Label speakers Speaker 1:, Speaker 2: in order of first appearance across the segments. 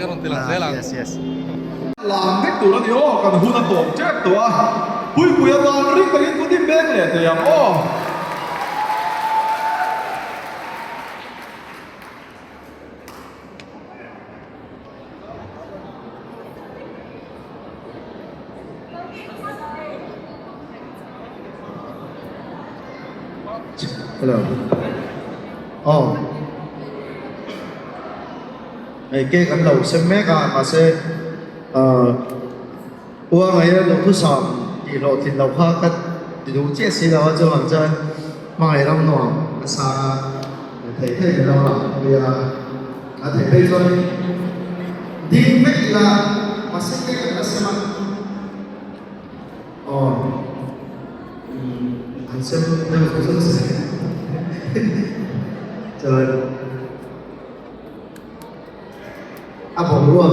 Speaker 1: ron tila zela
Speaker 2: Yes, yes.
Speaker 3: làm cái tụ đó thì ô còn hụt tổ chết tụ à hui bùi toàn rít cái có tim bên này thì làm ô
Speaker 2: Hello. Oh. Cái gắn đầu xem mẹ cả mà sẽ uang ấy đầu thu sòng thì lộ thì đầu hoa cắt thì đúng chết xí đó cho bằng chân mà ngày đông nọ xa thấy thấy cái đâu là vì thấy bây giờ đi mấy là mà sẽ cái là xem ăn anh xem đây là cái gì trờiผมร่วม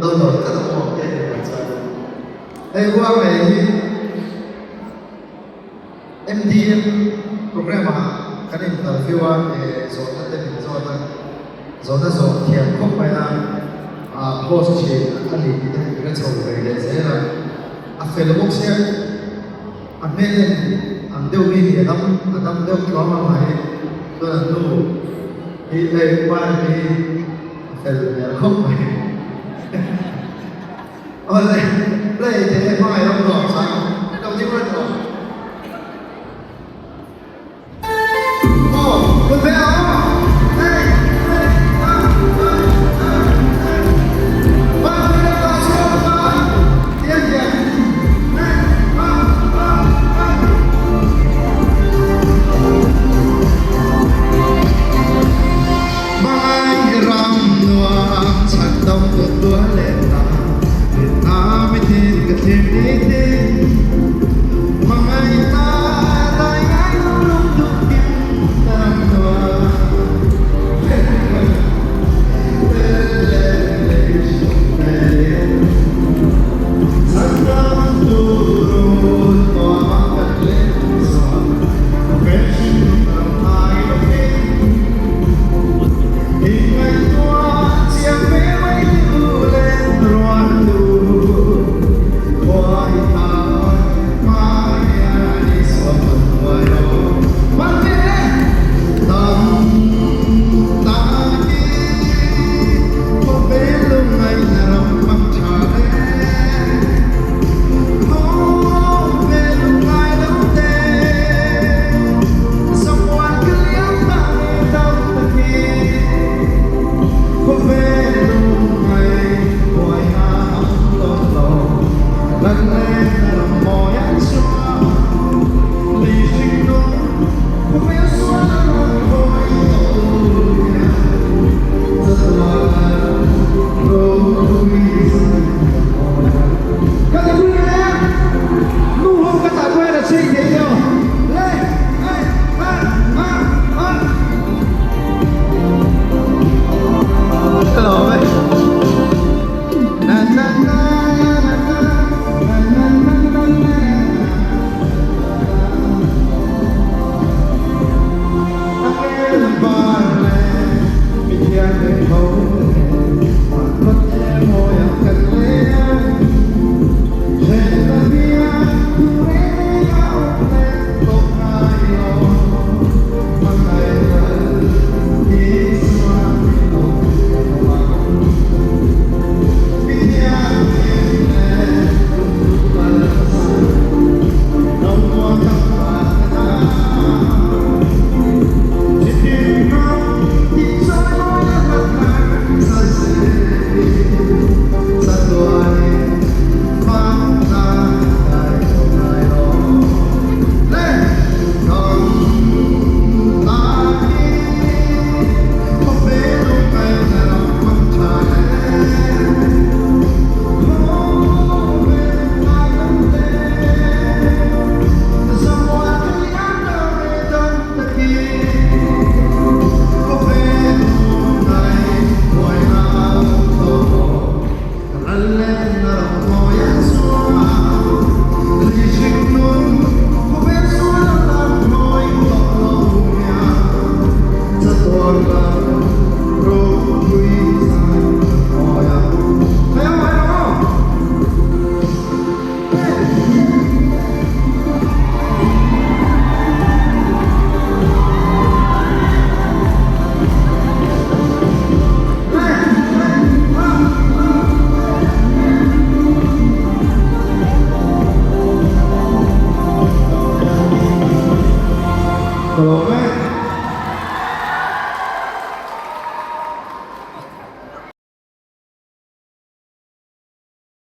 Speaker 2: ตลอดก็ต้องมองแก้ปัญหาไอ้ว่าไง MDM โปรแกรมกันนี่ตัวฟิวโซนนั้นเป็นโซนนั้นโซนนั้นโซนเทียนเข้าไปนะโพสต์ชีอันนี้ที่ได้ก็โชว์ไปเลยใช่ไหมเฟซบุ๊กเสียอันนี้อันเดียวมีเดียดำเดียวร้องมาใหม่ตัวนั้นดูที่ไอ้ว่าที่không phải đây thì em hỏi ông đỏ sao đầu tiên là đỏ con bé áo đây ตัวแม่